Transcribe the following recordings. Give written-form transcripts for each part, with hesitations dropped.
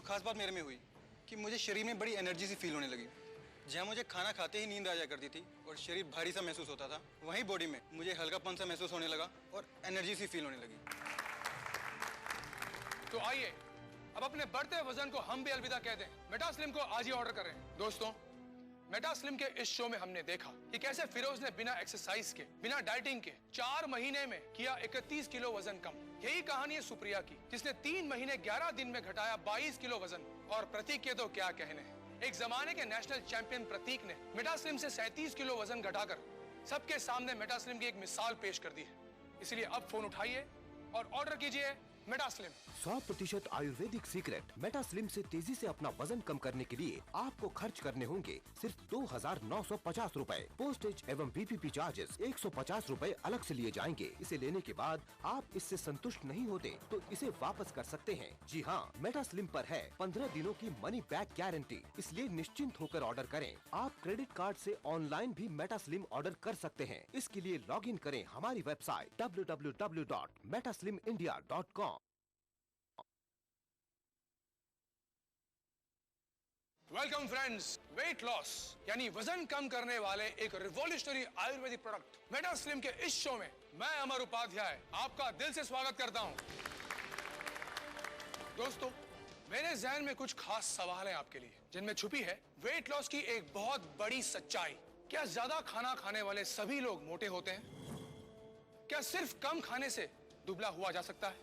खास बात मेरे में हुई कि मुझे शरीर में बड़ी एनर्जी सी फील होने लगी। जहाँ मुझे खाना खाते ही नींद आ जाया करती थी और शरीर भारी सा महसूस होता था, वहीं बॉडी में मुझे हल्कापन सा महसूस होने लगा और एनर्जी सी फील होने लगी। तो आइए अब अपने बढ़ते वजन को हम भी अलविदा कह दें, मेटास्लिम को आज ही ऑर्डर करें। दोस्तों, मेटास्लिम के इस शो में हमने देखा कि कैसे फिरोज ने बिना एक्सरसाइज के, बिना डाइटिंग के 4 महीने में किया 31 किलो वजन कम। यही कहानी है सुप्रिया की, जिसने 3 महीने 11 दिन में घटाया 22 किलो वजन। और प्रतीक के तो क्या कहने हैं। एक जमाने के नेशनल चैंपियन प्रतीक ने मेटास्लिम से 37 किलो वजन घटाकर सबके सामने मेटास्लिम की एक मिसाल पेश कर दी है। इसलिए अब फोन उठाइए और ऑर्डर कीजिए मेटास्लिम। 100% आयुर्वेदिक सीक्रेट मेटास्लिम से तेजी से अपना वजन कम करने के लिए आपको खर्च करने होंगे सिर्फ 2,950 रूपए। पोस्टेज एवं BPP चार्जेस 150 रूपए अलग से लिए जाएंगे। इसे लेने के बाद आप इससे संतुष्ट नहीं होते तो इसे वापस कर सकते हैं। जी हाँ, मेटास्लिम पर है 15 दिनों की मनी बैक गारंटी, इसलिए निश्चिंत होकर ऑर्डर करें। आप क्रेडिट कार्ड से ऑनलाइन भी मेटास्लिम ऑर्डर कर सकते हैं। इसके लिए लॉग इन करें हमारी website www.metaslimindia.com। Welcome friends. Weight loss यानी वजन कम करने वाले एक रिवॉल्यूशनरी आयुर्वेदिक प्रोडक्ट मेटास्लिम के इस शो में मैं अमर उपाध्याय आपका दिल से स्वागत करता हूं। दोस्तों, मेरे जहन में कुछ खास सवाल हैं आपके लिए, जिनमें छुपी है वेट लॉस की एक बहुत बड़ी सच्चाई। क्या ज्यादा खाना खाने वाले सभी लोग मोटे होते हैं? क्या सिर्फ कम खाने से दुबला हुआ जा सकता है?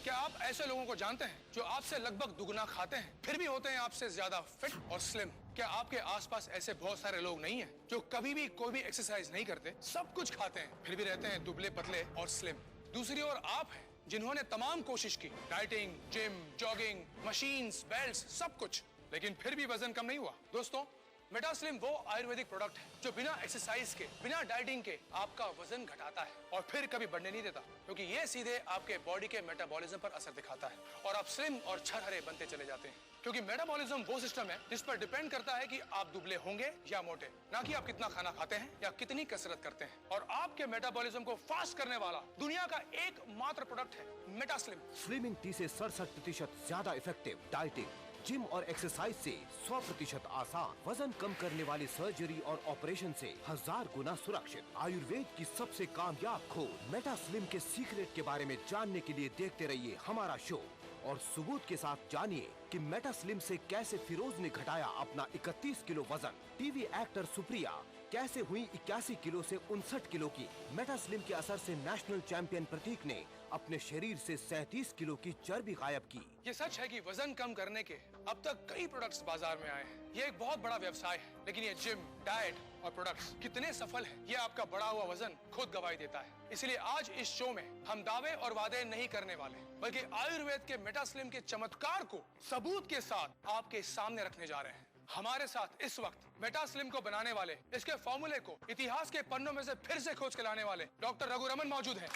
क्या आप ऐसे लोगों को जानते हैं जो आपसे लगभग दुगना खाते हैं फिर भी होते हैं आपसे ज्यादा फिट और स्लिम? क्या आपके आसपास ऐसे बहुत सारे लोग नहीं हैं जो कभी भी कोई भी एक्सरसाइज नहीं करते, सब कुछ खाते हैं फिर भी रहते हैं दुबले पतले और स्लिम? दूसरी ओर आप हैं जिन्होंने तमाम कोशिश की, dieting, gym, jogging, machines, belts, सब कुछ, लेकिन फिर भी वजन कम नहीं हुआ। दोस्तों, मेटास्लिम वो आयुर्वेदिक प्रोडक्ट है जो बिना एक्सरसाइज के, बिना डाइटिंग के आपका वजन घटाता है और फिर कभी बढ़ने नहीं देता, क्योंकि ये सीधे आपके बॉडी के मेटाबॉलिज्म पर असर दिखाता है और आप स्लिम और छरहरे बनते चले जाते हैं। क्योंकि मेटाबॉलिज्म वो सिस्टम है जिस पर डिपेंड करता है कि आप दुबले होंगे या मोटे, ना कि आप कितना खाना खाते हैं या कितनी कसरत करते हैं। और आपके मेटाबॉलिज्म को फास्ट करने वाला दुनिया का एकमात्र प्रोडक्ट है मेटास्लिम। स्लिमिंग टी से 67% ज्यादा इफेक्टिव, डाइटिंग, जिम और एक्सरसाइज से 100% आसान, वजन कम करने वाली सर्जरी और ऑपरेशन से 1000 गुना सुरक्षित। आयुर्वेद की सबसे कामयाब खोज मेटास्लिम के सीक्रेट के बारे में जानने के लिए देखते रहिए हमारा शो और सबूत के साथ जानिए कि मेटास्लिम से कैसे फिरोज ने घटाया अपना 31 किलो वजन। टीवी एक्टर सुप्रिया कैसे हुई 81 किलो से 59 किलो की। मेटास्लिम के असर से नेशनल चैंपियन प्रतीक ने अपने शरीर से 37 किलो की चर्बी गायब की। ये सच है कि वजन कम करने के अब तक कई प्रोडक्ट्स बाजार में आए हैं। ये एक बहुत बड़ा व्यवसाय है, लेकिन ये जिम, डाइट और प्रोडक्ट्स कितने सफल हैं, ये आपका बढ़ा हुआ वजन खुद गवाही देता है। इसलिए आज इस शो में हम दावे और वादे नहीं करने वाले, बल्कि आयुर्वेद के मेटास्लिम के चमत्कार को सबूत के साथ आपके सामने रखने जा रहे हैं। हमारे साथ इस वक्त मेटास्लिम को बनाने वाले, इसके फॉर्मूले को इतिहास के पन्नों में से फिर से खोज के लाने वाले डॉक्टर रघु रमन मौजूद हैं।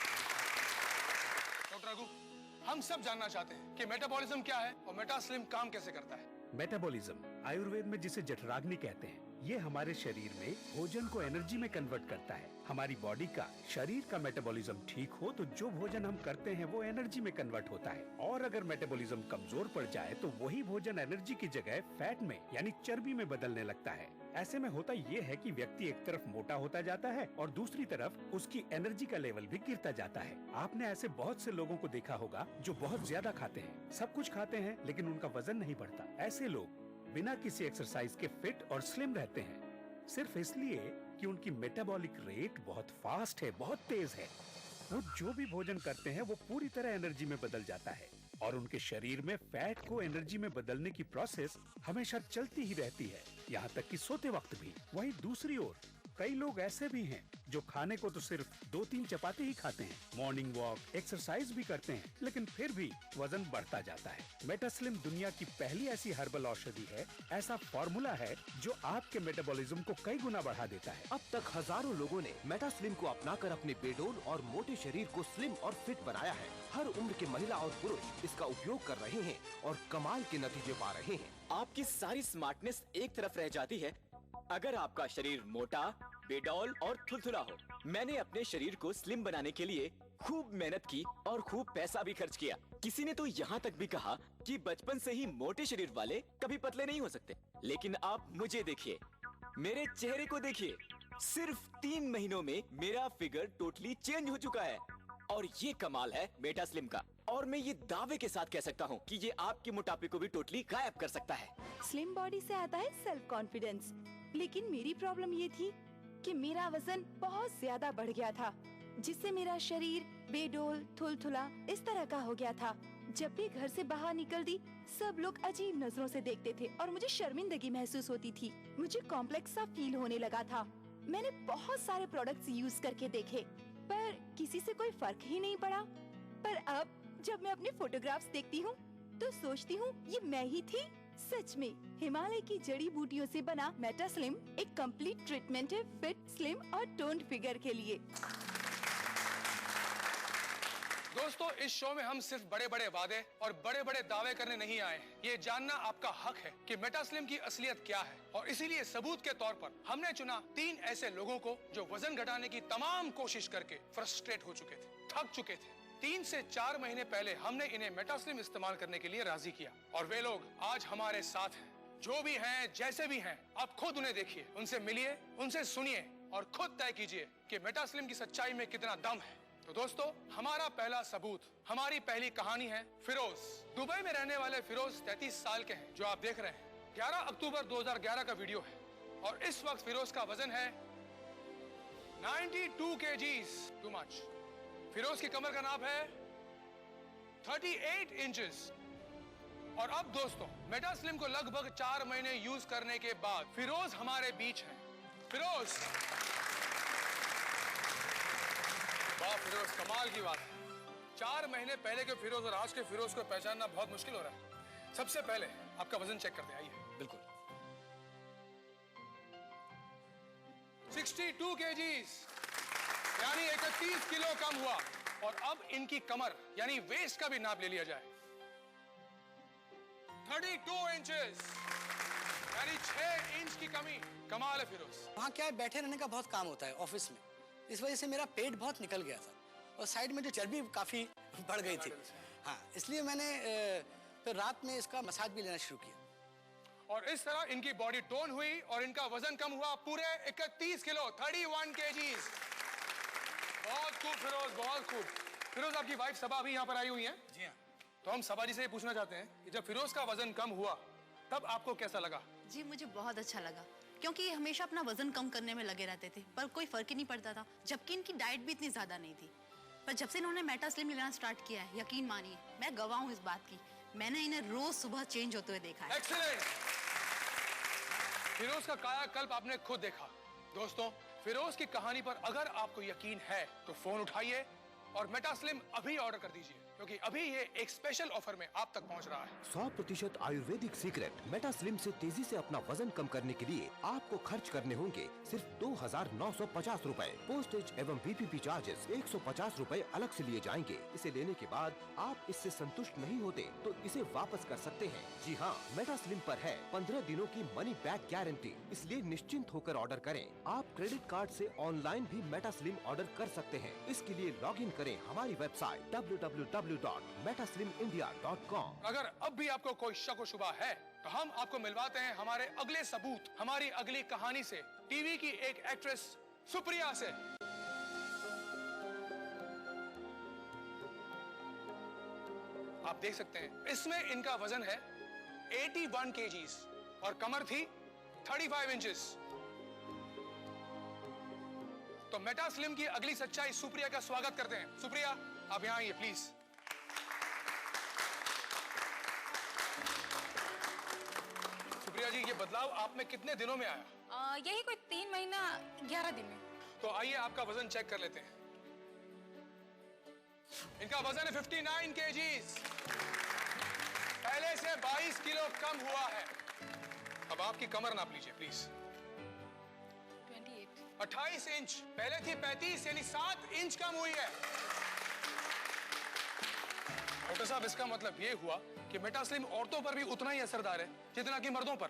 डॉक्टर रघु, हम सब जानना चाहते हैं कि मेटाबॉलिज्म क्या है और मेटास्लिम काम कैसे करता है। मेटाबॉलिज्म आयुर्वेद में जिसे जठराग्नि कहते हैं, ये हमारे शरीर में भोजन को एनर्जी में कन्वर्ट करता है। हमारी बॉडी का, शरीर का मेटाबॉलिज्म ठीक हो तो जो भोजन हम करते हैं वो एनर्जी में कन्वर्ट होता है, और अगर मेटाबॉलिज्म कमजोर पड़ जाए तो वही भोजन एनर्जी की जगह फैट में यानी चर्बी में बदलने लगता है। ऐसे में होता ये है कि व्यक्ति एक तरफ मोटा होता जाता है और दूसरी तरफ उसकी एनर्जी का लेवल भी गिरता जाता है। आपने ऐसे बहुत से लोगों को देखा होगा जो बहुत ज्यादा खाते हैं, सब कुछ खाते हैं, लेकिन उनका वजन नहीं बढ़ता। ऐसे लोग बिना किसी एक्सरसाइज के फिट और स्लिम रहते हैं, सिर्फ इसलिए कि उनकी मेटाबॉलिक रेट बहुत फास्ट है, बहुत तेज है। वो जो भी भोजन करते हैं वो पूरी तरह एनर्जी में बदल जाता है और उनके शरीर में फैट को एनर्जी में बदलने की प्रोसेस हमेशा चलती ही रहती है, यहाँ तक कि सोते वक्त भी। वहीं दूसरी ओर कई लोग ऐसे भी हैं जो खाने को तो सिर्फ 2-3 चपाती ही खाते हैं, मॉर्निंग वॉक, एक्सरसाइज भी करते हैं, लेकिन फिर भी वजन बढ़ता जाता है। मेटास्लिम दुनिया की पहली ऐसी हर्बल औषधि है, ऐसा फॉर्मूला है जो आपके मेटाबॉलिज्म को कई गुना बढ़ा देता है। अब तक हजारों लोगों ने मेटास्लिम को अपनाकर अपने बेडोल और मोटे शरीर को स्लिम और फिट बनाया है। हर उम्र के महिला और पुरुष इसका उपयोग कर रहे हैं और कमाल के नतीजे पा रहे हैं। आपकी सारी स्मार्टनेस एक तरफ रह जाती है अगर आपका शरीर मोटा, बेडौल और थुलथुला हो। मैंने अपने शरीर को स्लिम बनाने के लिए खूब मेहनत की और खूब पैसा भी खर्च किया। किसी ने तो यहाँ तक भी कहा कि बचपन से ही मोटे शरीर वाले कभी पतले नहीं हो सकते। लेकिन आप मुझे देखिए, मेरे चेहरे को देखिए, सिर्फ 3 महीनों में मेरा फिगर टोटली चेंज हो चुका है। और ये कमाल है मेटा स्लिम का। और मैं ये दावे के साथ कह सकता हूँ कि ये आपके मोटापे को भी टोटली गायब कर सकता है। स्लिम बॉडी से आता है सेल्फ कॉन्फिडेंस, लेकिन मेरी प्रॉब्लम ये थी कि मेरा वजन बहुत ज्यादा बढ़ गया था, जिससे मेरा शरीर बेडोल थुलथुला इस तरह का हो गया था। जब भी घर से बाहर निकलती, सब लोग अजीब नजरों से देखते थे और मुझे शर्मिंदगी महसूस होती थी। मुझे कॉम्प्लेक्स सा फील होने लगा था। मैंने बहुत सारे प्रोडक्ट्स यूज करके देखे, पर किसी से कोई फर्क ही नहीं पड़ा। पर अब जब मैं अपने फोटोग्राफ्स देखती हूँ तो सोचती हूँ ये मैं ही थी। सच में हिमालय की जड़ी बूटियों से बना मेटा स्लिम एक कंप्लीट ट्रीटमेंट है फिट, स्लिम और टोन्ड फिगर के लिए। दोस्तों, इस शो में हम सिर्फ बड़े बड़े वादे और बड़े बड़े दावे करने नहीं आए हैं। ये जानना आपका हक है कि मेटा स्लिम की असलियत क्या है। और इसीलिए सबूत के तौर पर हमने चुना 3 ऐसे लोगों को जो वजन घटाने की तमाम कोशिश करके फ्रस्ट्रेट हो चुके थे, थक चुके थे। 3 से 4 महीने पहले हमने इन्हें मेटा स्लिम इस्तेमाल करने के लिए राजी किया और वे लोग आज हमारे साथ हैं। जो भी हैं, जैसे भी हैं, आप खुद उन्हें देखिए, उनसे मिलिए, उनसे सुनिए और खुद तय कीजिए कि मेटा स्लिम की सच्चाई में कितना दम है। तो दोस्तों, हमारा पहला सबूत, हमारी पहली कहानी है फिरोज। दुबई में रहने वाले फिरोज 33 साल के हैं, जो आप देख रहे हैं। 11 अक्टूबर 2011 का वीडियो है और इस वक्त फिरोज का वजन है 92 kgs, टू मच। फिरोज की कमर का नाप है 38 इंचेस। और अब दोस्तों, मेटा स्लिम को लगभग 4 महीने यूज करने के बाद फिरोज हमारे बीच है। फिरोज, वाह फिरोज, कमाल की बात है। 4 महीने पहले के फिरोज और आज के फिरोज को पहचानना बहुत मुश्किल हो रहा है। सबसे पहले आपका वजन चेक करते हैं, आइए। बिल्कुल। 62 kgs, यानी 31 किलो कम हुआ। और अब इनकी कमर यानी वेस्ट का भी नाप ले लिया जाए, 32 इंचेस, यानी 6 इंच की कमी। कमाल है फिरोज। वहाँ क्या है, बैठे रहने का बहुत काम होता है ऑफिस में। इस वजह से मेरा पेट बहुत निकल गया था और साइड में जो चर्बी काफी बढ़ गई थी। हाँ, इसलिए मैंने फिर रात में इसका मसाज भी लेना शुरू किया। और इस तरह इनकी बॉडी टोन हुई और इनका वजन कम हुआ पूरे 31 किलो, 31 kgs। बहुत खूब फिरोज, बहुत खूब। फिरोज, आपकी वाइफ सबा भी यहाँ पर आई हुई है। जी हाँ। तो हम सबा जी से ये पूछना चाहते हैं कि जब फिरोज का वजन कम हुआ तब आपको कैसा लगा? जी, मुझे बहुत अच्छा लगा, क्योंकि ये हमेशा अपना वजन कम करने में लगे रहते थे पर कोई फर्क ही नहीं पड़ता था। जबकि इनकी डाइट भी इतनी ज्यादा नहीं थी। पर जब से इन्होंने मेटा स्लिम लेना स्टार्ट किया है, यकीन मानिए मैं गवाह हूँ इस बात की, मैंने इन्हें रोज सुबह चेंज होते हुए देखा है। एक्सीलेंट। फिरोज का कायाकल्प आपने खुद देखा। दोस्तों, फिरोज की कहानी पर अगर आपको यकीन है तो फोन उठाइए और मेटा स्लिम अभी ऑर्डर कर दीजिए, क्योंकि अभी ये एक स्पेशल ऑफर में आप तक पहुंच रहा है। 100% आयुर्वेदिक सीक्रेट मेटा स्लिम से तेजी से अपना वजन कम करने के लिए आपको खर्च करने होंगे सिर्फ 2,950 रूपए। पोस्टेज एवं BPP चार्जेस 150 रूपए अलग से लिए जाएंगे। इसे लेने के बाद आप इससे संतुष्ट नहीं होते तो इसे वापस कर सकते हैं। जी हाँ, मेटा स्लिम पर है 15 दिनों की मनी बैक गारंटी, इसलिए निश्चिंत होकर ऑर्डर करें। आप क्रेडिट कार्ड से ऑनलाइन भी मेटा स्लिम ऑर्डर कर सकते हैं। इसके लिए लॉग इन करें हमारी वेबसाइट www.metaslimindia.com। अगर अब भी आपको कोई शक व शुबा है तो हम आपको मिलवाते हैं हमारे अगले सबूत, हमारी अगली कहानी से, टीवी की एक एक्ट्रेस सुप्रिया से। आप देख सकते हैं इसमें इनका वजन है 81 kgs और कमर थी 35 इंचेस। तो मेटा स्लिम की अगली सच्चाई सुप्रिया का स्वागत करते हैं। सुप्रिया, आप यहाँ आइए प्लीज। सुप्रिया जी, ये बदलाव आप में कितने दिनों में आया? यही कोई 3 महीना 11 दिन में। तो आइए आपका वजन चेक कर लेते हैं। इनका वजन है 59 kgs, पहले से 22 किलो कम हुआ है। अब आपकी कमर नाप लीजिए प्लीज। 28 इंच, पहले थी 35, यानी 7 इंच कम हुई है। डॉक्टर साहब, इसका मतलब ये हुआ कि मेटा स्लिम औरतों पर भी उतना ही असरदार है जितना कि मर्दों पर।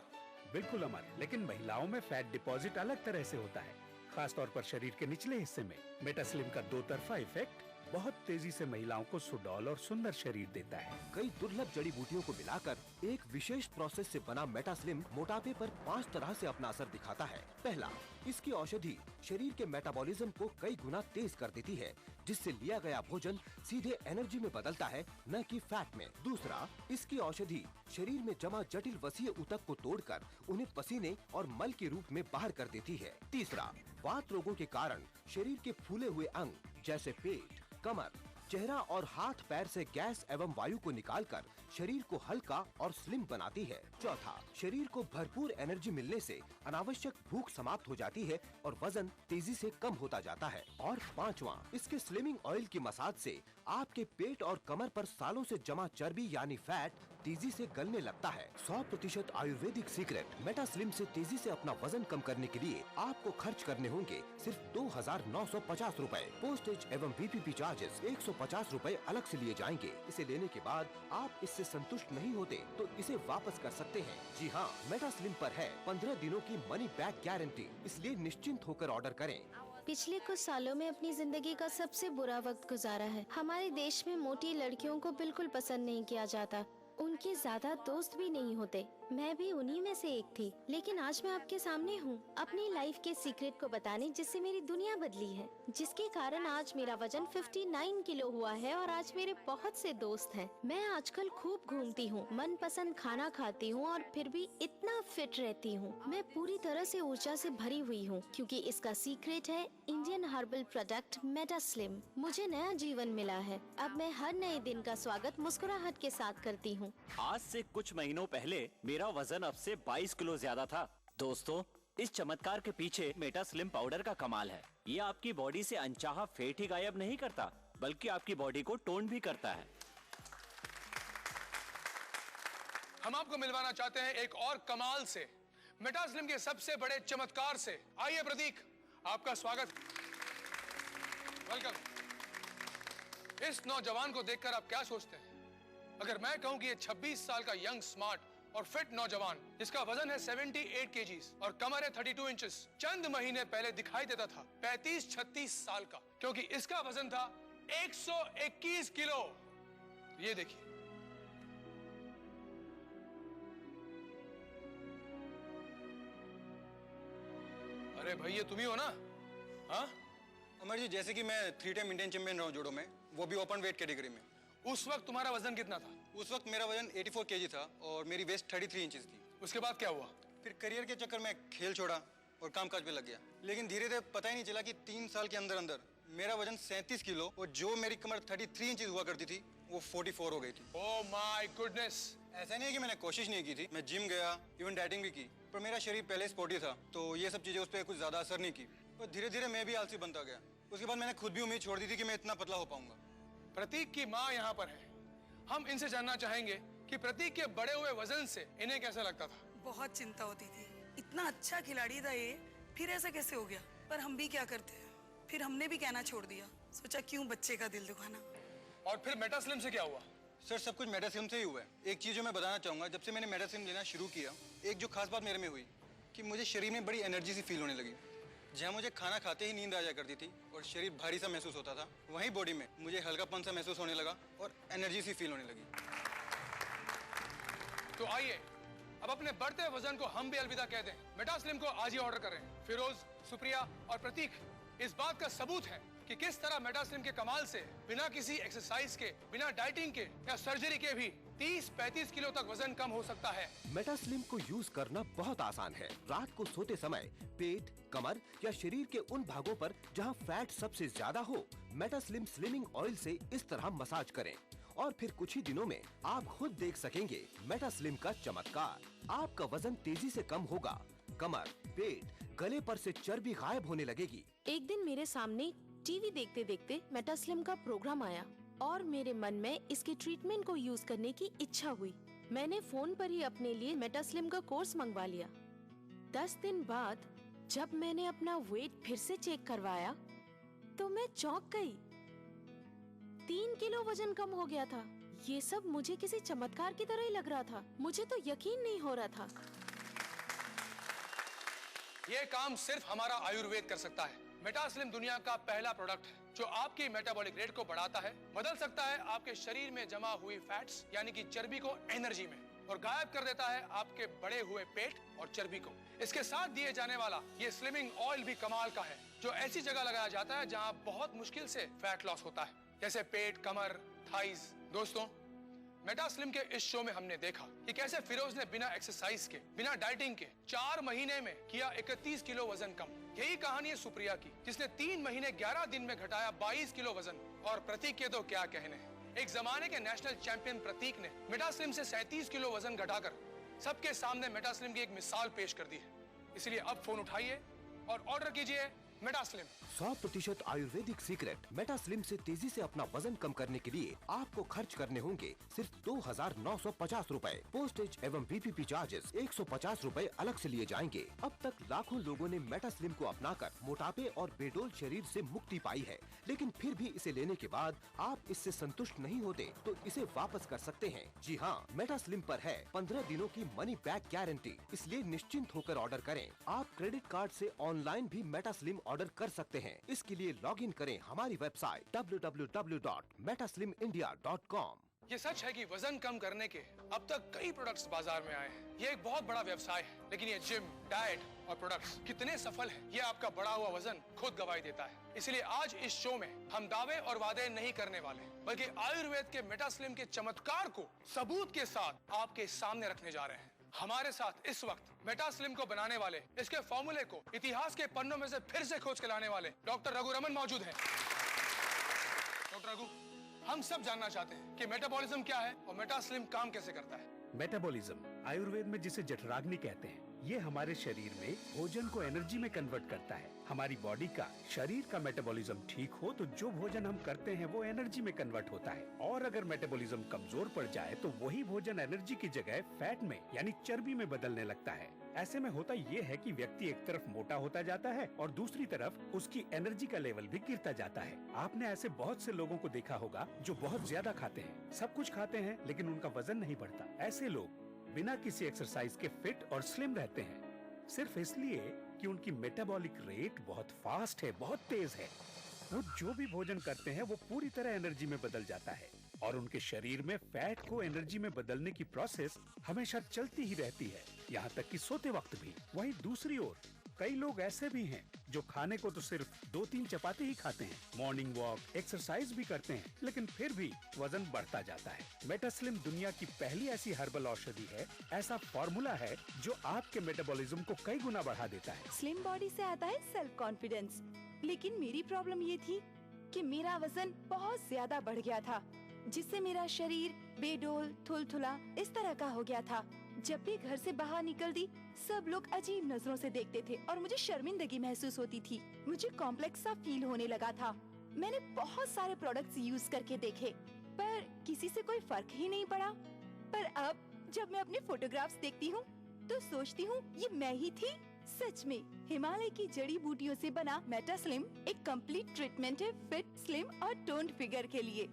बिल्कुल अमर, लेकिन महिलाओं में फैट डिपॉजिट अलग तरह से होता है, खास तौर पर शरीर के निचले हिस्से में। मेटा स्लिम का 2 तरफा इफेक्ट बहुत तेजी से महिलाओं को सुडौल और सुंदर शरीर देता है। कई दुर्लभ जड़ी बूटियों को मिलाकर एक विशेष प्रोसेस से बना मेटास्लिम मोटापे पर 5 तरह से अपना असर दिखाता है। पहला, इसकी औषधि शरीर के मेटाबॉलिज्म को कई गुना तेज कर देती है, जिससे लिया गया भोजन सीधे एनर्जी में बदलता है, न कि फैट में। दूसरा, इसकी औषधि शरीर में जमा जटिल वसीय ऊतक को तोड़कर उन्हें पसीने और मल के रूप में बाहर कर देती है। तीसरा, वात रोगों के कारण शरीर के फूले हुए अंग जैसे पेट, कमर, चेहरा और हाथ पैर से गैस एवं वायु को निकालकर शरीर को हल्का और स्लिम बनाती है। चौथा, शरीर को भरपूर एनर्जी मिलने से अनावश्यक भूख समाप्त हो जाती है और वजन तेजी से कम होता जाता है। और पांचवा, इसके स्लिमिंग ऑयल की मसाज से आपके पेट और कमर पर सालों से जमा चर्बी यानी फैट तेजी से गलने लगता है। 100% आयुर्वेदिक सीक्रेट मेटास्लिम से तेजी से अपना वजन कम करने के लिए आपको खर्च करने होंगे सिर्फ 2,950 रूपए। पोस्टेज एवं VPP चार्जेस 150 रूपए अलग से लिए जाएंगे। इसे लेने के बाद आप इससे संतुष्ट नहीं होते तो इसे वापस कर सकते हैं। जी हाँ, मेटास्लिम पर है 15 दिनों की मनी बैक गारंटी, इसलिए निश्चिंत होकर ऑर्डर करें। पिछले कुछ सालों में अपनी जिंदगी का सबसे बुरा वक्त गुजारा है। हमारे देश में मोटी लड़कियों को बिल्कुल पसंद नहीं किया जाता, उनके ज्यादा दोस्त भी नहीं होते। मैं भी उन्हीं में से एक थी, लेकिन आज मैं आपके सामने हूँ अपनी लाइफ के सीक्रेट को बताने, जिससे मेरी दुनिया बदली है, जिसके कारण आज मेरा वजन 59 किलो हुआ है और आज मेरे बहुत से दोस्त हैं। मैं आजकल खूब घूमती हूँ, मनपसंद खाना खाती हूँ और फिर भी इतना फिट रहती हूँ। मैं पूरी तरह से ऊर्जा से भरी हुई हूँ, क्योंकि इसका सीक्रेट है इंडियन हर्बल प्रोडक्ट मेटास्लिम। मुझे नया जीवन मिला है। अब मैं हर नए दिन का स्वागत मुस्कुराहट के साथ करती हूँ। आज से कुछ महीनों पहले मेरा वजन अब से 22 किलो ज्यादा था। दोस्तों, इस चमत्कार के पीछे मेटास्लिम पाउडर का कमाल है। ये आपकी बॉडी से अनचाहा फैट ही गायब नहीं करता, बल्कि आपकी बॉडी को टोन भी करता है। हम आपको मिलवाना चाहते हैं एक और कमाल से, मेटास्लिम के सबसे बड़े चमत्कार से। आइए प्रतीक, आपका स्वागत, वेलकम। इस नौजवान को देखकर आप क्या सोचते हैं? अगर मैं कहूं कि ये 26 साल का यंग, स्मार्ट और फिट नौजवान, जिसका वजन है 78 केजीज और कमर है 32 इंचेस, चंद महीने पहले दिखाई देता था 35-36 साल का, क्योंकि इसका वजन था 121 किलो। ये देखिए, अरे भाई ये तुम ही हो ना? हाँ अमर जी, जैसे कि मैं 3 टाइम इंडियन चैंपियन रहा हूँ जूडो में, वो भी ओपन वेट कैटेगरी में। उस वक्त तुम्हारा वजन कितना था? उस वक्त मेरा वजन 84 केजी था और मेरी वेस्ट 33 इंचेस थी। उसके बाद क्या हुआ? फिर करियर के चक्कर में खेल छोड़ा और कामकाज पे लग गया, लेकिन धीरे धीरे पता ही नहीं चला कि 3 साल के अंदर अंदर मेरा वजन 37 किलो और जो मेरी कमर 33 इंचेस हुआ करती थी वो 44 हो गई थी। Oh my goodness! ऐसा नहीं है कि मैंने कोशिश नहीं की थी, मैं जिम गया, इवन डाइटिंग भी की, पर मेरा शरीर पहले स्पोर्टी था, तो ये सब चीजें उस पर कुछ ज्यादा असर नहीं की। और धीरे धीरे मैं भी आलसी बनता गया। उसके बाद मैंने खुद भी उम्मीद छोड़ दी थी कि मैं इतना पतला हो पाऊंगा। प्रतीक की माँ यहाँ पर है, हम इनसे जानना चाहेंगे कि प्रतीक के बड़े हुए वजन से इन्हें कैसा लगता था। बहुत चिंता होती थी, इतना अच्छा खिलाड़ी था ये, फिर ऐसा कैसे हो गया। पर हम भी क्या करते हैं, फिर हमने भी कहना छोड़ दिया, सोचा क्यों बच्चे का दिल दुखाना। और फिर मेटास्लिम से क्या हुआ? सर, सब कुछ मेटास्लिम से ही हुआ है। एक चीज जो मैं बताना चाहूंगा, जब से मैंने मेटास्लिम लेना शुरू किया, एक जो खास बात मेरे में हुई कि मुझे शरीर में बड़ी एनर्जी सी फील होने लगी। जहाँ मुझे खाना खाते ही नींद आ जाया करती थी और शरीर भारी सा महसूस होता था, वहीं बॉडी में मुझे हल्कापन सा महसूस होने लगा और एनर्जी सी फील होने लगी। तो आइए अब अपने बढ़ते वजन को हम भी अलविदा कह दें। मेटास्लिम को आज ही ऑर्डर करें। फिरोज, सुप्रिया और प्रतीक इस बात का सबूत है कि किस तरह मेटास्लिम के कमाल से बिना किसी एक्सरसाइज के, बिना डाइटिंग के या सर्जरी के भी 30-35 किलो तक वजन कम हो सकता है। मेटास्लिम को यूज करना बहुत आसान है। रात को सोते समय पेट, कमर या शरीर के उन भागों पर जहां फैट सबसे ज्यादा हो, मेटास्लिम स्लिमिंग ऑयल से इस तरह मसाज करें और फिर कुछ ही दिनों में आप खुद देख सकेंगे मेटास्लिम का चमत्कार। आपका वजन तेजी से कम होगा, कमर, पेट, गले पर से चर्बी गायब होने लगेगी। एक दिन मेरे सामने टीवी देखते देखते मेटास्लिम का प्रोग्राम आया और मेरे मन में इसके ट्रीटमेंट को यूज करने की इच्छा हुई। मैंने फोन पर ही अपने लिए मेटास्लिम का कोर्स मंगवा लिया। 10 दिन बाद जब मैंने अपना वेट फिर से चेक करवाया तो मैं चौंक गई। 3 किलो वजन कम हो गया था। ये सब मुझे किसी चमत्कार की तरह ही लग रहा था। मुझे तो यकीन नहीं हो रहा था। ये काम सिर्फ हमारा आयुर्वेद कर सकता है। मेटास्लिम दुनिया का पहला प्रोडक्ट है जो आपकी मेटाबॉलिक रेट को बढ़ाता है, बदल सकता है आपके शरीर में जमा हुई फैट्स यानी कि चर्बी को एनर्जी में, और गायब कर देता है आपके बढ़े हुए पेट और चर्बी को। इसके साथ दिए जाने वाला ये स्लिमिंग ऑयल भी कमाल का है, जो ऐसी जगह लगाया जाता है जहां बहुत मुश्किल से फैट लॉस होता है, जैसे पेट, कमर, थाइज। दोस्तों, मेटास्लिम के इस शो में हमने देखा कि कैसे फिरोज ने बिना एक्सरसाइज के, बिना डाइटिंग के 4 महीने में किया 31 किलो वजन कम। यही कहानी है सुप्रिया की, जिसने 3 महीने 11 दिन में घटाया 22 किलो वजन। और प्रतीक के तो क्या कहने हैं। एक जमाने के नेशनल चैंपियन प्रतीक ने मेटास्लिम से 37 किलो वजन घटाकर सबके सामने मेटास्लिम की एक मिसाल पेश कर दी है। इसलिए अब फोन उठाइए और ऑर्डर कीजिए मेटास्लिम। 100% आयुर्वेदिक सीक्रेट मेटास्लिम से तेजी से अपना वजन कम करने के लिए आपको खर्च करने होंगे सिर्फ 2,950 रूपए। पोस्टेज एवं VPP चार्जेस 150 रूपए अलग से लिए जाएंगे। अब तक लाखों लोगों ने मेटास्लिम को अपनाकर मोटापे और बेडोल शरीर से मुक्ति पाई है, लेकिन फिर भी इसे लेने के बाद आप इससे संतुष्ट नहीं होते तो इसे वापस कर सकते हैं। जी हाँ, मेटास्लिम पर है 15 दिनों की मनी बैक गारंटी, इसलिए निश्चिंत होकर ऑर्डर करें। आप क्रेडिट कार्ड से ऑनलाइन भी मेटास्लिम ऑर्डर कर सकते हैं। इसके लिए लॉगिन करें हमारी वेबसाइट www.metaslimindia.com। ये सच है कि वजन कम करने के अब तक कई प्रोडक्ट्स बाजार में आए हैं। ये एक बहुत बड़ा व्यवसाय है, लेकिन ये जिम, डाइट और प्रोडक्ट्स कितने सफल हैं, ये आपका बढ़ा हुआ वजन खुद गवाही देता है। इसलिए आज इस शो में हम दावे और वादे नहीं करने वाले, बल्कि आयुर्वेद के मेटास्लिम के चमत्कार को सबूत के साथ आपके सामने रखने जा रहे हैं। हमारे साथ इस वक्त मेटास्लिम को बनाने वाले, इसके फॉर्मूले को इतिहास के पन्नों में से फिर से खोज के लाने वाले डॉक्टर रघु रमन मौजूद हैं। डॉक्टर रघु, हम सब जानना चाहते हैं कि मेटाबॉलिज्म क्या है और मेटास्लिम काम कैसे करता है। मेटाबॉलिज्म आयुर्वेद में जिसे जठराग्नि कहते हैं, ये हमारे शरीर में भोजन को एनर्जी में कन्वर्ट करता है। हमारी बॉडी का, शरीर का मेटाबॉलिज्म ठीक हो तो जो भोजन हम करते हैं वो एनर्जी में कन्वर्ट होता है, और अगर मेटाबॉलिज्म कमजोर पड़ जाए तो वही भोजन एनर्जी की जगह फैट में यानी चर्बी में बदलने लगता है। ऐसे में होता ये है कि व्यक्ति एक तरफ मोटा होता जाता है और दूसरी तरफ उसकी एनर्जी का लेवल भी गिरता जाता है। आपने ऐसे बहुत से लोगों को देखा होगा जो बहुत ज्यादा खाते हैं, सब कुछ खाते हैं, लेकिन उनका वजन नहीं बढ़ता। ऐसे लोग बिना किसी एक्सरसाइज के फिट और स्लिम रहते हैं, सिर्फ इसलिए कि उनकी मेटाबॉलिक रेट बहुत फास्ट है, बहुत तेज है। वो जो भी भोजन करते हैं वो पूरी तरह एनर्जी में बदल जाता है, और उनके शरीर में फैट को एनर्जी में बदलने की प्रोसेस हमेशा चलती ही रहती है, यहाँ तक कि सोते वक्त भी। वहीं दूसरी ओर कई लोग ऐसे भी हैं जो खाने को तो सिर्फ 2-3 चपाती ही खाते हैं, मॉर्निंग वॉक, एक्सरसाइज भी करते हैं, लेकिन फिर भी वजन बढ़ता जाता है। मेटास्लिम दुनिया की पहली ऐसी हर्बल औषधि है, ऐसा फॉर्मूला है जो आपके मेटाबॉलिज्म को कई गुना बढ़ा देता है। स्लिम बॉडी से आता है सेल्फ कॉन्फिडेंस, लेकिन मेरी प्रॉब्लम ये थी कि मेरा वजन बहुत ज्यादा बढ़ गया था, जिससे मेरा शरीर बेडोल, थुलथुला इस तरह का हो गया था। जब भी घर से बाहर निकलती, सब लोग अजीब नजरों से देखते थे और मुझे शर्मिंदगी महसूस होती थी। मुझे कॉम्प्लेक्स सा फील होने लगा था। मैंने बहुत सारे प्रोडक्ट्स यूज करके देखे, पर किसी से कोई फर्क ही नहीं पड़ा। पर अब जब मैं अपने फोटोग्राफ्स देखती हूँ तो सोचती हूँ ये मैं ही थी। सच में हिमालय की जड़ी बूटियों से बना मेटास्लिम एक कंप्लीट ट्रीटमेंट है फिट, स्लिम और टोन्ड फिगर के लिए।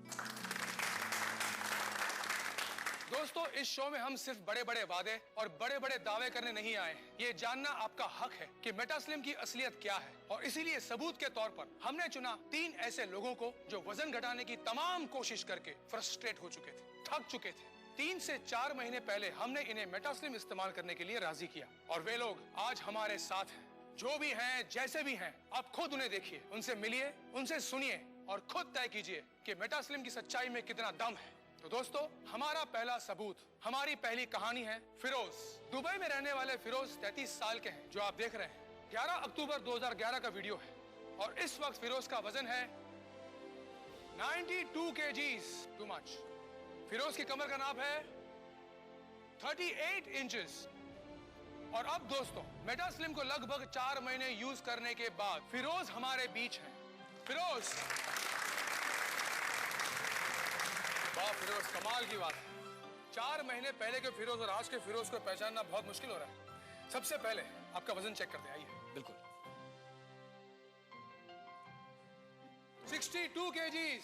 दोस्तों, इस शो में हम सिर्फ बड़े बड़े वादे और बड़े बड़े दावे करने नहीं आए हैं। ये जानना आपका हक है कि मेटास्लिम की असलियत क्या है, और इसीलिए सबूत के तौर पर हमने चुना 3 ऐसे लोगों को जो वजन घटाने की तमाम कोशिश करके फ्रस्ट्रेट हो चुके थे, थक चुके थे। 3 से 4 महीने पहले हमने इन्हें मेटास्लिम इस्तेमाल करने के लिए राजी किया, और वे लोग आज हमारे साथ हैं। जो भी हैं, जैसे भी हैं, आप खुद उन्हें देखिए, उनसे मिलिए, उनसे सुनिए और खुद तय कीजिए कि मेटास्लिम की सच्चाई में कितना दम है। तो दोस्तों, हमारा पहला सबूत, हमारी पहली कहानी है फिरोज। दुबई में रहने वाले फिरोज 33 साल के हैं, जो आप देख रहे हैं। 11 अक्टूबर 2011 का वीडियो है, और इस वक्त फिरोज का वजन है 92 kgs, टू मच। फिरोज की कमर का नाप है 38 इंचेस। और अब दोस्तों, मेटास्लिम को लगभग 4 महीने यूज करने के बाद फिरोज हमारे बीच हैं। फिरोज, वाह फिरोज, कमाल की बात है। 4 महीने पहले के फिरोज और आज के फिरोज को पहचानना बहुत मुश्किल हो रहा है। सबसे पहले आपका वजन चेक करते हैं, आइए। बिल्कुल। 62 kgs,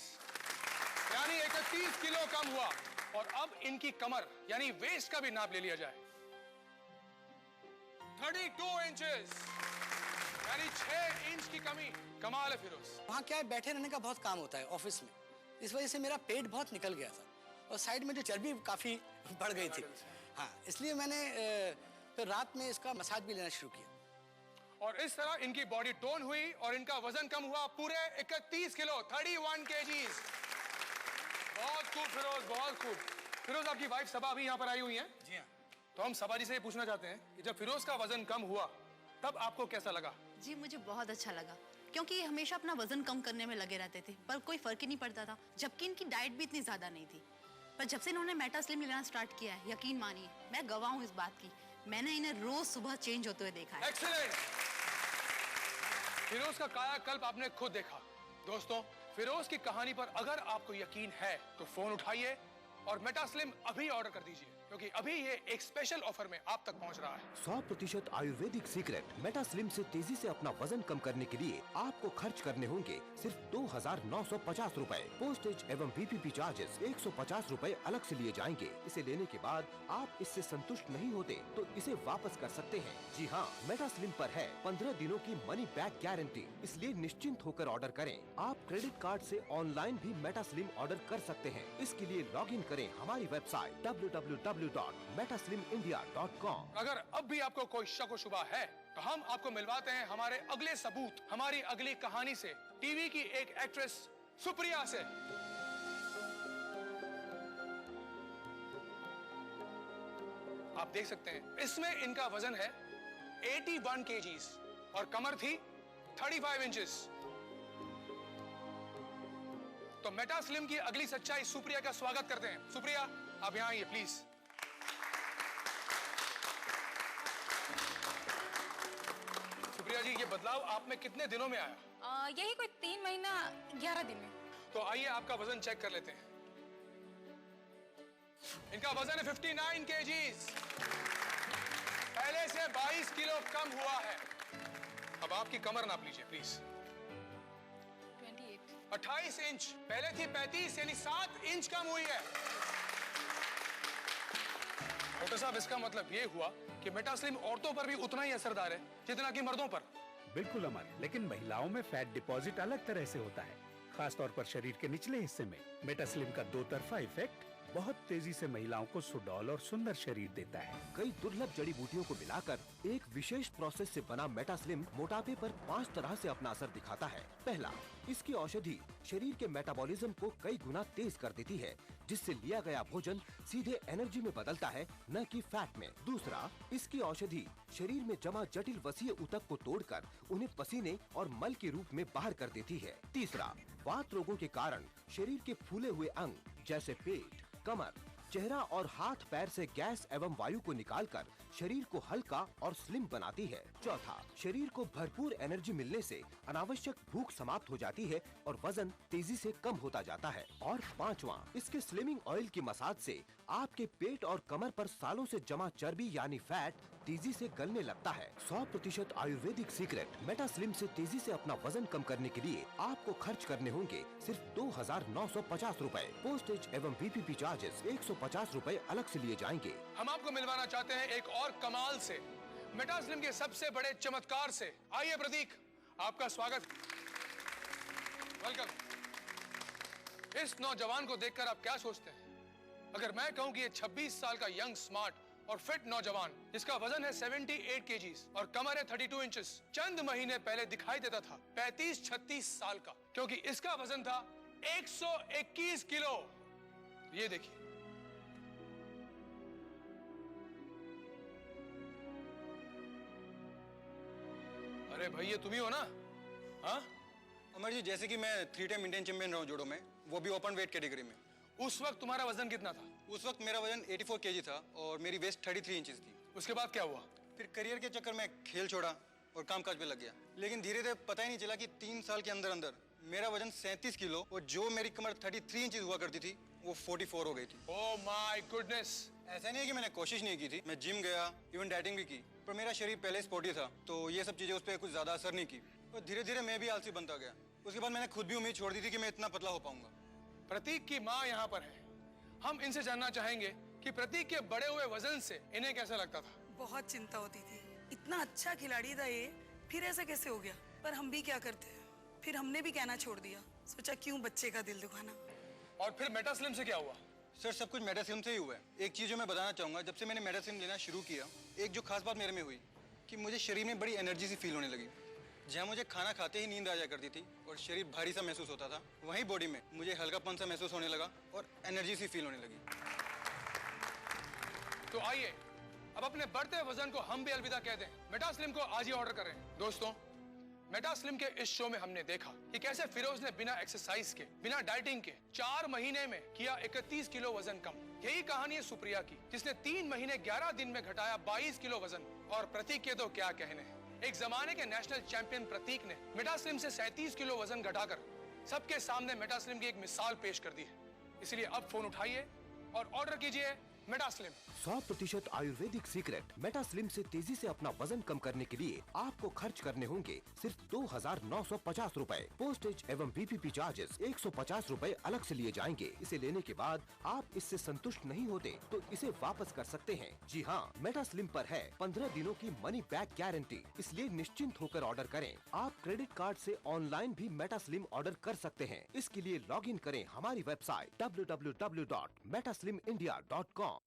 यानी 31 किलो कम हुआ। और अब इनकी कमर यानी वेस्ट का भी नाप ले लिया जाए, 32 इंचेस, यानी 6 इंच की कमी। कमाल है फिरोज। वहाँ क्या है, बैठे रहने का बहुत काम होता है ऑफिस में, इस वजह से मेरा पेट बहुत निकल गया था और साइड में जो चर्बी काफ़ी बढ़ गई थी। हाँ, इसलिए मैंने फिर रात में इसका मसाज भी लेना शुरू किया। और इस तरह इनकी बॉडी टोन हुई और इनका वजन कम हुआ पूरे 31 किलो, 31 kgs। बहुत खूब फिरोज, बहुत खूब। फिरोज, आपकी वाइफ सबा भी यहाँ पर आई हुई है। जी हाँ। तो हम सबा जी से ये पूछना चाहते हैं कि जब फिरोज का वजन कम हुआ तब आपको कैसा लगा? जी मुझे बहुत अच्छा लगा, क्योंकि ये हमेशा अपना वजन कम करने में लगे रहते थे पर कोई फर्क ही नहीं पड़ता था, जबकि इनकी डाइट भी इतनी ज्यादा नहीं थी। पर जब से इन्होंने मेटा स्लिम लेना स्टार्ट किया है, यकीन मानिए मैं गवाह हूँ इस बात की, मैंने इन्हें रोज सुबह चेंज होते हुए देखा है। एक्सीलेंट। फिरोज का कायाकल्प आपने खुद देखा। दोस्तों, फिरोज की कहानी पर अगर आपको यकीन है तो फोन उठाइए और मेटा स्लिम अभी ऑर्डर कर दीजिए, क्योंकि अभी ये एक स्पेशल ऑफर में आप तक पहुंच रहा है। 100% आयुर्वेदिक सीक्रेट मेटा स्लिम से तेजी से अपना वजन कम करने के लिए आपको खर्च करने होंगे सिर्फ 2,950 रूपए। पोस्टेज एवं VPP चार्जेस 150 रूपए अलग से लिए जाएंगे। इसे लेने के बाद आप इससे संतुष्ट नहीं होते तो इसे वापस कर सकते हैं। जी हाँ, मेटा स्लिम पर है 15 दिनों की मनी बैक गारंटी, इसलिए निश्चिंत होकर ऑर्डर करें। आप क्रेडिट कार्ड से ऑनलाइन भी मेटा स्लिम ऑर्डर कर सकते हैं। इसके लिए लॉग इन करें हमारी वेबसाइट www.metaslimindia.com। अगर अब भी आपको कोई शक व शुबा है तो हम आपको मिलवाते हैं हमारे अगले सबूत, हमारी अगली कहानी से, टीवी की एक एक्ट्रेस सुप्रिया से। आप देख सकते हैं इसमें इनका वजन है 81 kgs और कमर थी 35 इंचेस। तो मेटा स्लिम की अगली सच्चाई सुप्रिया का स्वागत करते हैं। सुप्रिया, आप यहाँ आइए प्लीज। सुप्रिया जी, ये बदलाव आप में कितने दिनों में आया? यही कोई 3 महीना 11 दिन में। तो आइए आपका वजन चेक कर लेते हैं। इनका वजन है 59 kgs, पहले से 22 किलो कम हुआ है। अब आपकी कमर नाप लीजिए प्लीज। 28 इंच, पहले थी 35, यानी 7 इंच कम हुई है। डॉक्टर साहब, इसका मतलब ये हुआ कि मेटा स्लिम औरतों पर भी उतना ही असरदार है जितना कि मर्दों पर। बिल्कुल अमर, लेकिन महिलाओं में फैट डिपॉजिट अलग तरह से होता है, खास तौर पर शरीर के निचले हिस्से में। मेटा स्लिम का दो तरफा इफेक्ट बहुत तेजी से महिलाओं को सुडौल और सुंदर शरीर देता है। कई दुर्लभ जड़ी बूटियों को मिलाकर एक विशेष प्रोसेस से बना मेटा स्लिम मोटापे पर 5 तरह से अपना असर दिखाता है। पहला, इसकी औषधि शरीर के मेटाबॉलिज्म को कई गुना तेज कर देती है, जिससे लिया गया भोजन सीधे एनर्जी में बदलता है, न कि फैट में। दूसरा, इसकी औषधि शरीर में जमा जटिल वसीय ऊतक को तोड़कर उन्हें पसीने और मल के रूप में बाहर कर देती है। तीसरा, वात रोगों के कारण शरीर के फूले हुए अंग जैसे पेट, कमर, चेहरा और हाथ पैर से गैस एवं वायु को निकालकर शरीर को हल्का और स्लिम बनाती है। चौथा, शरीर को भरपूर एनर्जी मिलने से अनावश्यक भूख समाप्त हो जाती है और वजन तेजी से कम होता जाता है। और पांचवा, इसके स्लिमिंग ऑयल की मसाज से आपके पेट और कमर पर सालों से जमा चर्बी यानी फैट तेजी से गलने लगता है। 100% आयुर्वेदिक सीक्रेट मेटा स्लिम से तेजी से अपना वजन कम करने के लिए आपको खर्च करने होंगे सिर्फ 2,950 रूपए। पोस्टेज एवं VPP चार्जेस 150 रूपए अलग से लिए जाएंगे। हम आपको मिलवाना चाहते हैं एक और कमाल से, मेटा स्लिम के सबसे बड़े चमत्कार से। आइए प्रतीक, आपका स्वागत, वेलकम। इस नौजवान को देखकर आप क्या सोचते हैं? अगर मैं कहूं कि ये 26 साल का यंग, स्मार्ट और फिट नौजवान जिसका वजन है 78 kgs और कमर है 32 इंचेस, चंद महीने पहले दिखाई देता था 35-36 साल का, क्योंकि इसका वजन था 121 किलो। ये देखिए, अरे भाई ये तुम ही हो ना? हाँ अमर जी, जैसे कि मैं 3 टाइम इंडियन चैंपियन रहा हूँ जूडो में, वो भी ओपन वेट कैटेगरी में। उस वक्त तुम्हारा वजन कितना था? उस वक्त मेरा वजन 84 kg था और मेरी वेस्ट 33 इंचेस थी। उसके बाद क्या हुआ? फिर करियर के चक्कर में खेल छोड़ा और कामकाज पे लग गया, लेकिन धीरे धीरे पता ही नहीं चला कि 3 साल के अंदर अंदर मेरा वजन 37 किलो और जो मेरी कमर 33 इंचेस हुआ करती थी वो 44 हो गई थी। Oh my goodness. ऐसा नहीं है कि मैंने कोशिश नहीं की थी, मैं जिम गया, इवन डाइटिंग भी की, पर मेरा शरीर पहले स्पोर्टी था तो ये सब चीजें उस पर कुछ ज्यादा असर नहीं की और धीरे धीरे मैं भी आलसी बनता गया। उसके बाद मैंने खुद भी उम्मीद छोड़ दी थी कि मैं इतना पतला हो पाऊंगा। प्रतीक की माँ यहाँ पर है, हम इनसे जानना चाहेंगे कि प्रतीक के बड़े हुए वजन से इन्हें कैसा लगता था। बहुत चिंता होती थी, इतना अच्छा खिलाड़ी था ये फिर ऐसा कैसे हो गया? पर हम भी क्या करते हैं, फिर हमने भी कहना छोड़ दिया। सोचा क्यों बच्चे का दिल दुखाना। और फिर मेटास्लिम से क्या हुआ? सर सब कुछ मेटास्लिम से ही हुआ है। एक चीज़ जो मैं बताना चाहूँगा, जब से मैंने मेटास्लिम लेना शुरू किया, एक जो खास बात मेरे में हुई कि मुझे शरीर में बड़ी एनर्जी सी फील होने लगी। जहाँ मुझे खाना खाते ही नींद आ जाया करती थी और शरीर भारी सा महसूस होता था, वहीं बॉडी में मुझे हल्कापन सा महसूस होने लगा और एनर्जी सी फील होने लगी। तो आइए अब अपने बढ़ते वजन को हम भी अलविदा कह दें। मेटास्लिम को आज ही ऑर्डर करें। दोस्तों, मेटास्लिम के इस शो में हमने देखा कि कैसे फिरोज ने बिना एक्सरसाइज के, बिना डाइटिंग के 4 महीने में किया 31 किलो वजन कम। यही कहानी है सुप्रिया की, जिसने 3 महीने 11 दिन में घटाया 22 किलो वजन। और प्रतीक के तो क्या कहने हैं। एक जमाने के नेशनल चैंपियन प्रतीक ने मेटास्लिम से 37 किलो वजन घटाकर सबके सामने मेटास्लिम की एक मिसाल पेश कर दी है। इसलिए अब फोन उठाइए और ऑर्डर कीजिए मेटास्लिम। 100% आयुर्वेदिक सीक्रेट मेटास्लिम से तेजी से अपना वजन कम करने के लिए आपको खर्च करने होंगे सिर्फ 2,950 रुपए। पोस्टेज एवं VPP चार्जेस 150 रुपए अलग से लिए जाएंगे। इसे लेने के बाद आप इससे संतुष्ट नहीं होते तो इसे वापस कर सकते हैं। जी हाँ, मेटास्लिम पर है 15 दिनों की मनी बैक गारंटी, इसलिए निश्चिंत होकर ऑर्डर करें। आप क्रेडिट कार्ड से ऑनलाइन भी मेटास्लिम ऑर्डर कर सकते हैं। इसके लिए लॉगिन करें हमारी वेबसाइट www.metaslimindia.com।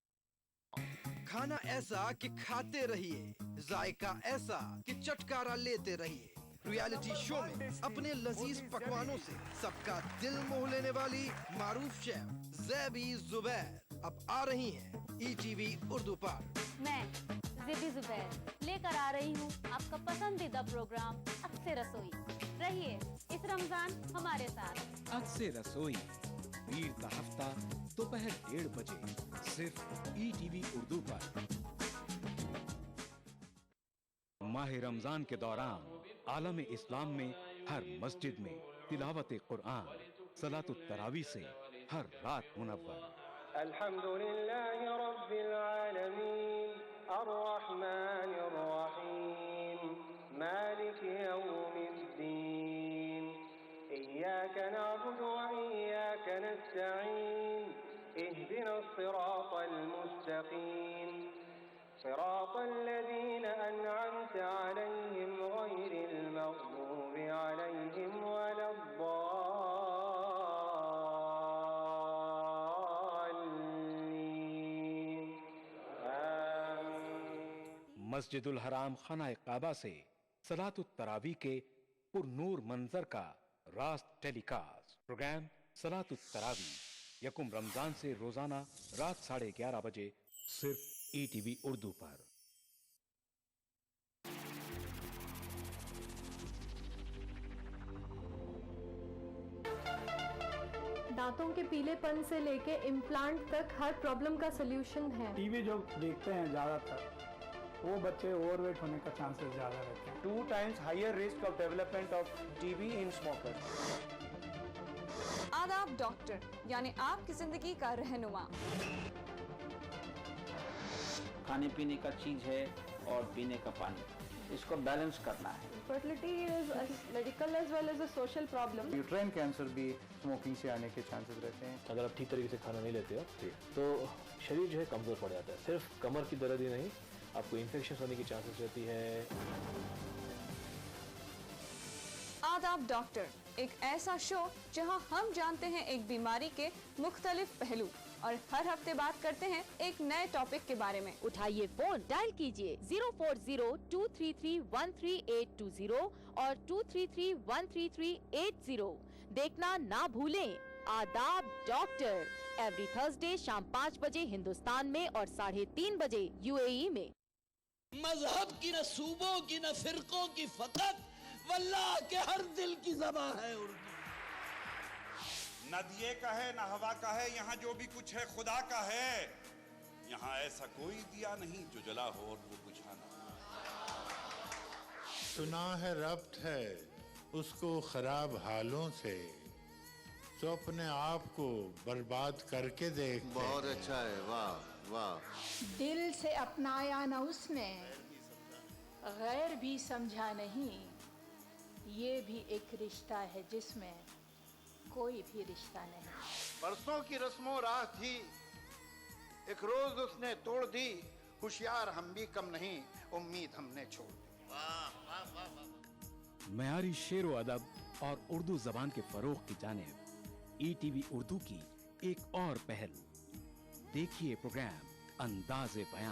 खाना ऐसा कि खाते रहिए, जायका ऐसा कि चटकारा लेते रहिए। रियलिटी शो में अपने लजीज पकवानों से सबका दिल मोह लेने वाली मारूफ शेफ ज़ैबी ज़ुबैर अब आ रही हैं ETV उर्दू पर। मैं ज़ैबी ज़ुबैर लेकर आ रही हूँ आपका पसंदीदा प्रोग्राम अक्से रसोई। रहिए इस रमजान हमारे साथ। अक्से रसोई वीर का हफ्ता दोपहर 1:30 बजे सिर्फ ETV उर्दू पर। माह रमजान के दौरान आलम इस्लाम में हर मस्जिद में तिलावत कुरान, सलातुत तरावी से हर रात मुनव्वर। अल्हम्दुलिल्लाहि रब्बिल आलमीन अर्रहमानिर रहीम मालिकि यौमिद्दीन इय्याका नअबुदु व इय्याका नस्तईन इहदिनस सिरातल मुस्तकीम सिरातल लज़ीना अनअमता अलैहिम गैरिल मग़दूबि अलैहिम वलद्दाल्लीन। मस्जिदुल हराम खाना काबा से सलातुत तरावी के पुरनूर मंजर का रास्त टेलीकास्ट। प्रोग्राम सलातुत तरावी यकुम रमजान से रोजाना रात 11:30 बजे सिर्फ ETV उर्दू पर। दांतों के पीलेपन से लेके इम्प्लांट तक हर प्रॉब्लम का सलूशन है। टीवी जो देखते हैं ज्यादातर वो बच्चे ओवरवेट होने का चांसेस ज्यादा रहते हैं। 2 times higher risk of development of TB in smokers. आदाब डॉक्टर, यानी आपकी जिंदगी का रहनुमा। खाने पीने का चीज है और पीने का पानी, इसको बैलेंस करना है। Fertility is medical as well as a social problem. Uterine cancer भी स्मोकिंग से आने के चांसेस रहते हैं। अगर आप ठीक तरीके से खाना नहीं लेते हो तो शरीर जो है कमजोर पड़ जाता है। सिर्फ कमर की दर्द ही नहीं, आपको इन्फेक्शन होने की चांसेस रहती है। आदाब डॉक्टर, एक ऐसा शो जहां हम जानते हैं एक बीमारी के मुख्तलिफ पहलू और हर हफ्ते बात करते हैं एक नए टॉपिक के बारे में। उठाइए फोन, डायल कीजिए 040-233-13820 और 233-13380। देखना ना भूलें आदाब डॉक्टर, एवरी थर्सडे शाम 5 बजे हिंदुस्तान में और 3:30 बजे UAE में। मजहब की न सूबों की न फिरकों की, फकत वल्लाह के हर दिल की ज़बान है उर्दू। न दिए का है न हवा का है, यहाँ जो भी कुछ है खुदा का है। यहाँ ऐसा कोई दिया नहीं जो जला हो और वो बुझा ना। सुना है रब्त है उसको खराब हालों से, तो अपने आप को बर्बाद करके देख। बहुत अच्छा है, वाह वाह। दिल से अपनाया न उसने, गैर भी समझा नहीं। ये भी एक रिश्ता है जिसमें कोई भी रिश्ता नहीं। बरसों की रस्मों राह थी, एक रोज उसने तोड़ दी। होशियार हम भी कम नहीं, उम्मीद हमने छोड़ दी। मयारी शेर व अदब और उर्दू जबान के फरोग की जानिब ETV उर्दू की एक और पहल। देखिए प्रोग्राम अंदाज़े बयां।